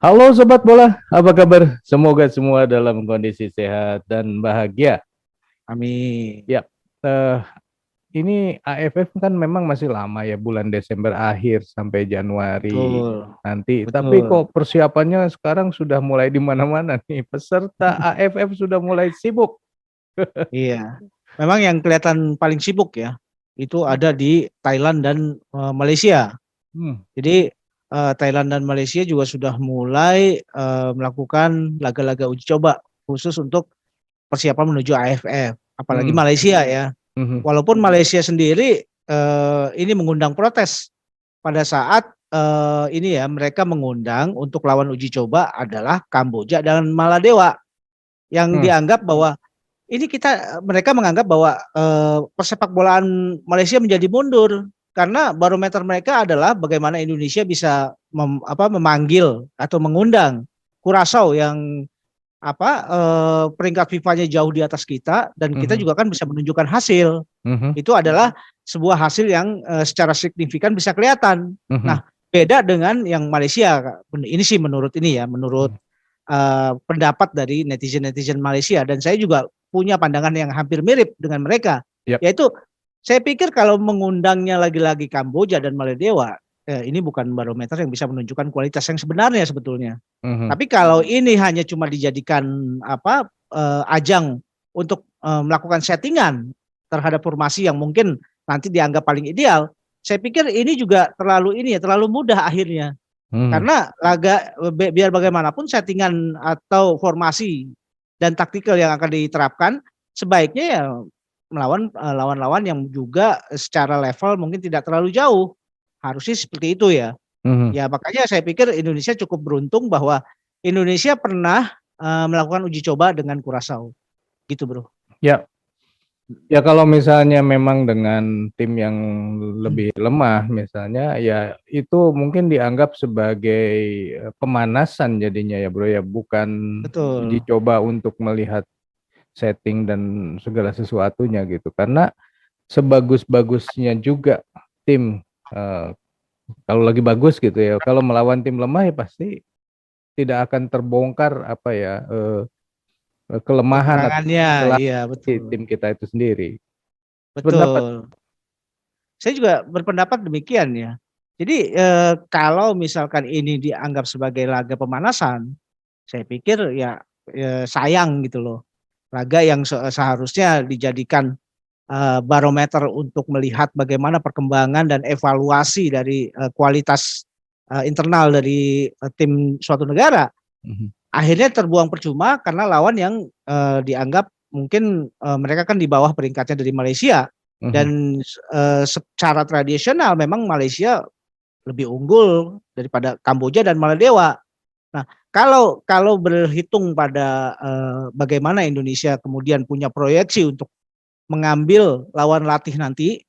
Halo Sobat Bola, apa kabar? Semoga semua dalam kondisi sehat dan bahagia. Amin. Ya, eh, ini AFF kan memang masih lama ya, bulan Desember akhir sampai Januari Betul, nanti. Tapi betul. kok persiapannya sekarang sudah mulai di mana-mana nih. Peserta AFF sudah mulai sibuk. Iya. Memang yang kelihatan paling sibuk ya, itu ada di Thailand dan Malaysia. Hmm, Jadi Thailand dan Malaysia juga sudah mulai melakukan laga-laga uji coba khusus untuk persiapan menuju AFF. Apalagi hmm, Malaysia ya. hmm, Walaupun Malaysia sendiri ini mengundang protes pada saat ini ya mereka mengundang untuk lawan uji coba adalah Kamboja dan Maladewa yang hmm, dianggap bahwa ini mereka menganggap bahwa persepak bolaan Malaysia menjadi mundur karena barometer mereka adalah bagaimana Indonesia bisa memanggil atau mengundang Curaçao yang peringkat FIFA-nya jauh di atas kita dan kita hmm, juga kan bisa menunjukkan hasil. hmm, Itu adalah sebuah hasil yang secara signifikan bisa kelihatan. hmm, Nah, beda dengan yang Malaysia. Ini sih menurut ini ya, menurut hmm. pendapat dari netizen-netizen Malaysia dan saya juga punya pandangan yang hampir mirip dengan mereka, Yap. yaitu saya pikir kalau mengundangnya lagi-lagi Kamboja dan Maladewa, ini bukan barometer yang bisa menunjukkan kualitas yang sebenarnya sebetulnya. Hmm, Tapi kalau ini hanya cuma dijadikan ajang untuk melakukan settingan terhadap formasi yang mungkin nanti dianggap paling ideal, saya pikir ini juga terlalu mudah akhirnya. hmm, Karena biar bagaimanapun settingan atau formasi dan taktikal yang akan diterapkan sebaiknya ya melawan lawan-lawan yang juga secara level mungkin tidak terlalu jauh. Harusnya seperti itu ya. hmm. Ya makanya saya pikir Indonesia cukup beruntung bahwa Indonesia pernah melakukan uji coba dengan Curaçao. Gitu, Bro. Ya, ya kalau misalnya memang dengan tim yang Hmm, lebih lemah misalnya ya itu mungkin dianggap sebagai pemanasan jadinya ya bro ya bukan uji betul. coba untuk melihat setting dan segala sesuatunya gitu karena sebagus-bagusnya juga tim eh, kalau lagi bagus gitu ya kalau melawan tim lemah ya pasti tidak akan terbongkar apa ya kelemahan atau Kekurangannya, kesalahan iya di betul. tim kita itu sendiri. Pendapat. Betul. Saya juga berpendapat demikian ya. Jadi kalau misalkan ini dianggap sebagai laga pemanasan, saya pikir ya sayang gitu loh. Laga yang seharusnya dijadikan barometer untuk melihat bagaimana perkembangan dan evaluasi dari kualitas internal dari tim suatu negara. Mhm, Akhirnya terbuang percuma karena lawan yang dianggap mungkin mereka kan di bawah peringkatnya dari Malaysia mhm. dan secara tradisional memang Malaysia lebih unggul daripada Kamboja dan Maladewa. Nah, kalau berhitung pada bagaimana Indonesia kemudian punya proyeksi untuk mengambil lawan latih nanti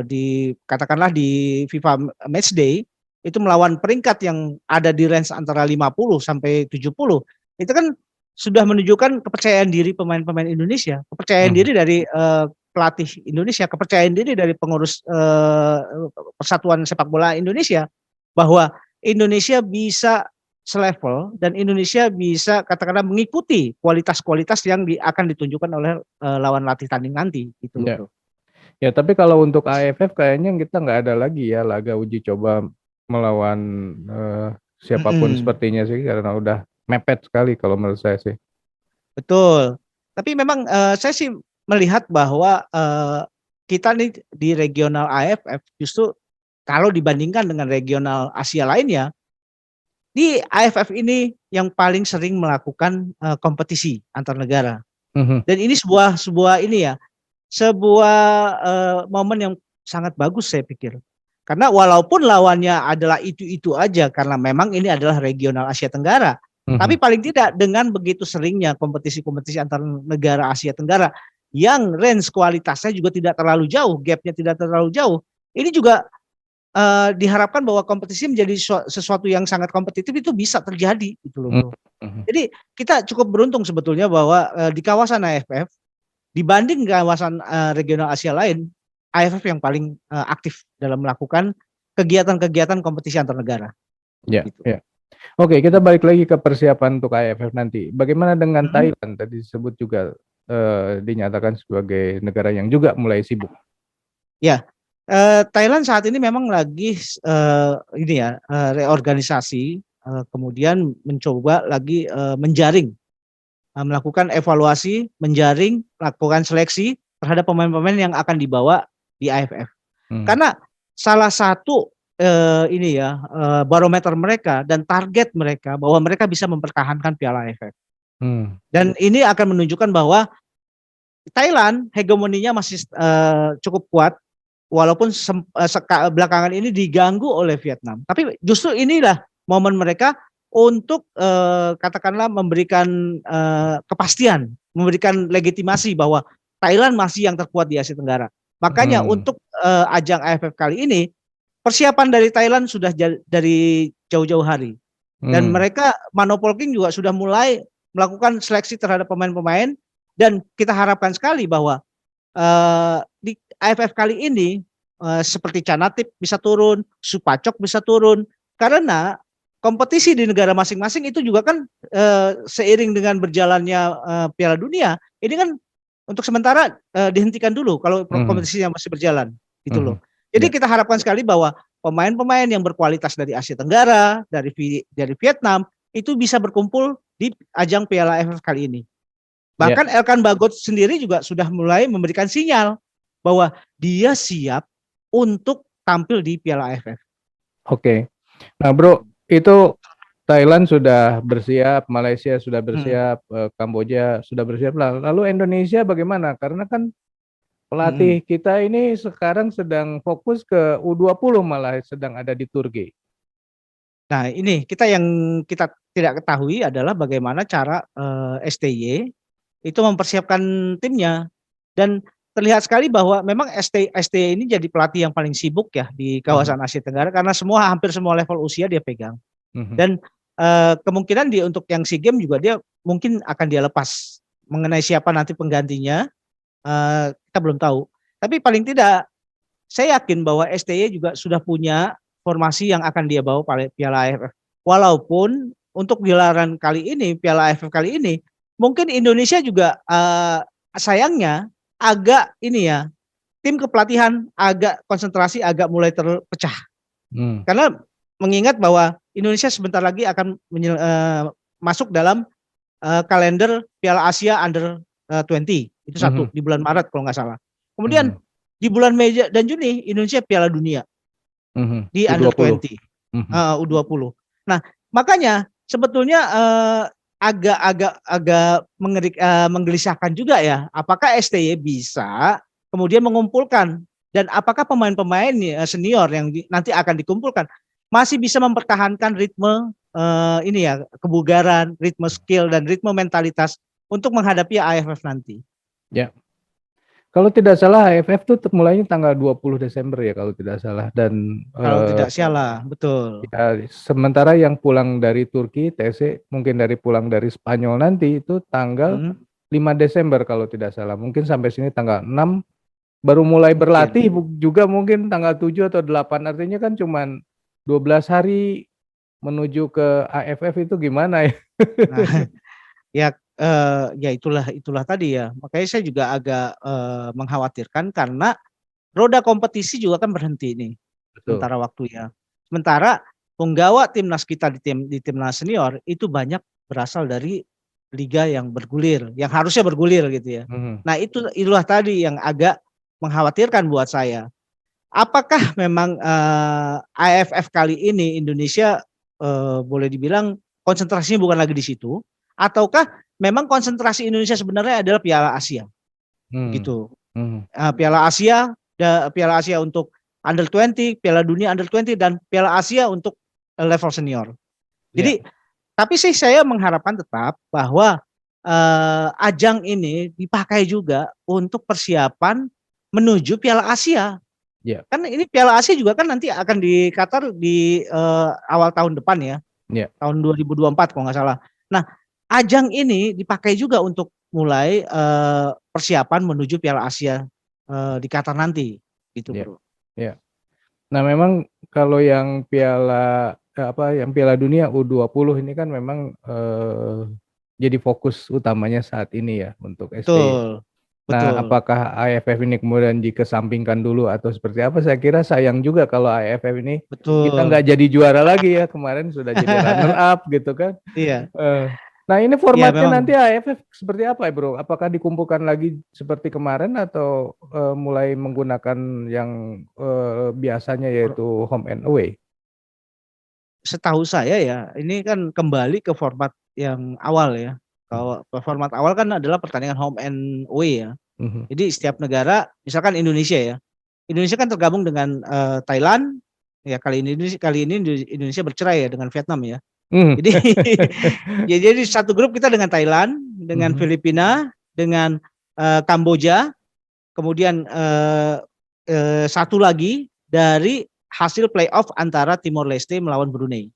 di katakanlah di FIFA Matchday itu melawan peringkat yang ada di range antara 50 sampai 70 itu kan sudah menunjukkan kepercayaan diri pemain-pemain Indonesia, kepercayaan Mhm. diri dari pelatih Indonesia, kepercayaan diri dari pengurus Persatuan Sepak Bola Indonesia bahwa Indonesia bisa selevel dan Indonesia bisa katakanlah mengikuti kualitas-kualitas yang akan ditunjukkan oleh lawan latih tanding nanti gitu loh Ya, bro. ya tapi kalau untuk AFF kayaknya kita nggak ada lagi ya laga uji coba melawan eh, siapapun Mm-mm, sepertinya sih karena udah mepet sekali kalau menurut saya sih. betul. Tapi memang saya sih melihat bahwa kita nih di regional AFF justru kalau dibandingkan dengan regional Asia lainnya di AFF ini yang paling sering melakukan kompetisi antar negara. Mhm, Dan ini sebuah ini ya, sebuah momen yang sangat bagus saya pikir. Karena walaupun lawannya adalah itu-itu aja karena memang ini adalah regional Asia Tenggara. Tapi mhm, paling tidak dengan begitu seringnya kompetisi-kompetisi antar negara Asia Tenggara yang range kualitasnya juga tidak terlalu jauh, gapnya tidak terlalu jauh. Ini juga diharapkan bahwa kompetisi menjadi sesuatu yang sangat kompetitif itu bisa terjadi gitu loh mhm, bro. mhm. Jadi kita cukup beruntung sebetulnya bahwa di kawasan AFF dibanding kawasan regional Asia lain, AFF yang paling aktif dalam melakukan kegiatan-kegiatan kompetisi antar negara. Ya, Gitu. ya. Oke, kita balik lagi ke persiapan untuk AFF nanti. Bagaimana dengan Mhm. Thailand? Tadi disebut juga dinyatakan sebagai negara yang juga mulai sibuk. Ya, Thailand saat ini memang lagi ini ya reorganisasi, kemudian mencoba lagi menjaring, melakukan evaluasi, menjaring, melakukan seleksi terhadap pemain-pemain yang akan dibawa di AFF. Hmm. Karena salah satu ini ya barometer mereka dan target mereka bahwa mereka bisa mempertahankan Piala AFF. Hmm. Dan ini akan menunjukkan bahwa Thailand hegemoninya masih cukup kuat walaupun belakangan ini diganggu oleh Vietnam. Tapi justru inilah momen mereka untuk katakanlah memberikan kepastian, memberikan legitimasi bahwa Thailand masih yang terkuat di Asia Tenggara. Makanya Hmm. untuk ajang AFF kali ini persiapan dari Thailand sudah dari jauh-jauh hari. Dan Hmm. mereka Manopol King juga sudah mulai melakukan seleksi terhadap pemain-pemain dan kita harapkan sekali bahwa di AFF kali ini seperti Canatip bisa turun, Supacok bisa turun karena kompetisi di negara masing-masing itu juga kan seiring dengan berjalannya Piala Dunia ini kan untuk sementara dihentikan dulu kalau Hmm. kompetisinya masih berjalan gitu loh. Hmm. Jadi Ya. kita harapkan sekali bahwa pemain-pemain yang berkualitas dari Asia Tenggara, dari Vietnam itu bisa berkumpul di ajang Piala AFF kali ini. Ya. Bahkan Elkan Bagot sendiri juga sudah mulai memberikan sinyal bahwa dia siap untuk tampil di Piala AFF. Oke. Nah, Bro, itu Thailand sudah bersiap, Malaysia sudah Hmm. bersiap, Kamboja sudah bersiap. Lalu Indonesia bagaimana? Karena kan Hmm. pelatih kita ini sekarang sedang fokus ke U20 malah sedang ada di Turki. Nah, ini yang kita tidak ketahui adalah bagaimana cara STY itu mempersiapkan timnya dan terlihat sekali bahwa memang STY ini jadi pelatih yang paling sibuk ya di Mhm. kawasan Asia Tenggara karena hampir semua level usia dia pegang. Mhm. Dan kemungkinan untuk yang SEA Games juga dia mungkin akan dia lepas. Mengenai siapa nanti penggantinya kita belum tahu. Tapi paling tidak saya yakin bahwa STY juga sudah punya formasi yang akan dia bawa pada Piala AFF. Walaupun untuk gelaran kali ini, Piala AFF kali ini, mungkin Indonesia juga sayangnya agak ini ya, tim kepelatihan agak konsentrasi agak mulai terpecah. Hmm. Karena mengingat bahwa Indonesia sebentar lagi akan masuk dalam kalender Piala Asia Under 20. Itu satu Mhm. di bulan Maret kalau nggak salah. Kemudian Mhm. di bulan Mei dan Juni Indonesia Piala Dunia Mhm. di Under U20. 20, Mhm. U20. Nah, makanya sebetulnya agak menggelisahkan juga ya. Apakah STY bisa kemudian mengumpulkan dan apakah pemain-pemain senior yang nanti akan dikumpulkan masih bisa mempertahankan ritme ini ya kebugaran, ritme skill dan ritme mentalitas untuk menghadapi AFF nanti. Ya. Kalau tidak salah AFF tuh mulainya tanggal 20 Desember ya kalau tidak salah dan Kalau tidak salah, betul. ya, sementara yang pulang dari Turki TC mungkin pulang dari Spanyol nanti itu tanggal Hmm, 5 Desember kalau tidak salah. Mungkin sampai sini tanggal 6 baru mulai mungkin. berlatih juga mungkin tanggal 7 atau 8 artinya kan cuman 12 hari menuju ke AFF itu gimana ya? Nah, ya ya itulah tadi ya. Makanya saya juga agak mengkhawatirkan karena roda kompetisi juga kan berhenti nih Betul. sementara waktu ya. Sementara penggawa timnas kita di timnas senior itu banyak berasal dari liga yang bergulir, yang harusnya bergulir gitu ya. Mhm. Nah, itulah tadi yang agak mengkhawatirkan buat saya. Apakah memang AFF kali ini Indonesia boleh dibilang konsentrasinya bukan lagi di situ, ataukah memang konsentrasi Indonesia sebenarnya adalah Piala Asia, Hmm. begitu. Hmm. Piala Asia untuk Under 20, Piala Dunia Under 20 dan Piala Asia untuk level senior. Ya. Jadi, tapi sih saya mengharapkan tetap bahwa ajang ini dipakai juga untuk persiapan menuju Piala Asia. Ya. Kan ini Piala Asia juga kan nanti akan di Qatar di awal tahun depan ya, Ya. tahun 2024 kalau nggak salah. Nah, ajang ini dipakai juga untuk mulai persiapan menuju Piala Asia di Qatar nanti, gitu Ya. bro. Ya. Nah, memang kalau yang Piala yang Piala Dunia U20 ini kan memang jadi fokus utamanya saat ini ya untuk STY. Betul, Nah, betul, apakah AFF ini kemudian dikesampingkan dulu atau seperti apa? Saya kira sayang juga kalau AFF ini kita betul. nggak jadi juara lagi ya. Kemarin sudah jadi runner up gitu kan. Iya, Eh, Nah, ini iya formatnya nanti memang AFF seperti apa ya, Bro? Apakah dikumpulkan lagi seperti kemarin atau mulai menggunakan yang biasanya yaitu home and away? setahu saya ya, ini kan kembali ke format yang awal ya. Kalau format awal kan adalah pertandingan home and away ya. Mhm. Jadi setiap negara, misalkan Indonesia ya, Indonesia kan tergabung dengan Thailand. Ya kali ini Indonesia bercerai ya dengan Vietnam ya. Mhm. Jadi ya jadi satu grup kita dengan Thailand, dengan Mhm. Filipina, dengan Kamboja, kemudian satu lagi dari hasil playoff antara Timor Leste melawan Brunei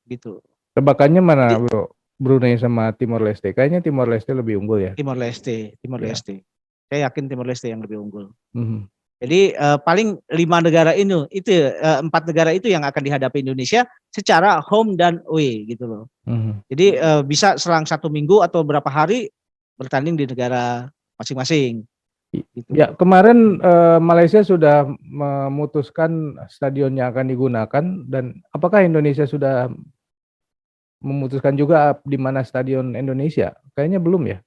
gitu. Tebakannya mana, Jadi Bro? Brunei sama Timor Leste. Kayaknya Timor Leste lebih unggul ya. Timor Ya. Leste. Saya yakin Timor Leste yang lebih unggul. Mhm. Jadi paling 5 negara itu 4 negara itu yang akan dihadapi Indonesia secara home dan away gitu loh. Mhm. Jadi bisa selang 1 minggu atau berapa hari bertanding di negara masing-masing Ya, gitu. kemarin Malaysia sudah memutuskan stadion yang akan digunakan dan apakah Indonesia sudah memutuskan juga di mana stadion Indonesia? Kayaknya belum ya.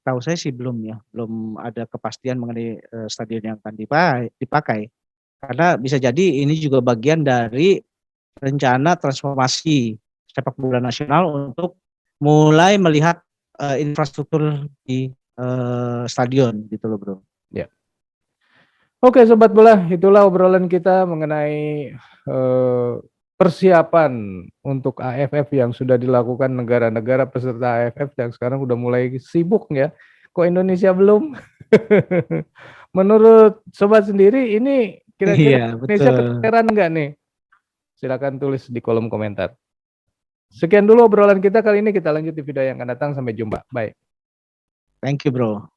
Tahu saya sih belum ya, belum ada kepastian mengenai stadion yang akan dipakai. Karena bisa jadi ini juga bagian dari rencana transformasi sepak bola nasional untuk mulai melihat infrastruktur di stadion gitu loh bro. Ya. Oke, Sobat Bola, itulah obrolan kita mengenai eh, persiapan untuk AFF yang sudah dilakukan negara-negara peserta AFF yang sekarang udah mulai sibuk ya. Kok Indonesia belum? Menurut Sobat sendiri, ini Iya kira-kira Indonesia betul. keteteran nggak nih? Silakan tulis di kolom komentar. Sekian dulu obrolan kita kali ini, kita lanjut di video yang akan datang. Sampai jumpa. Bye. Thank you bro.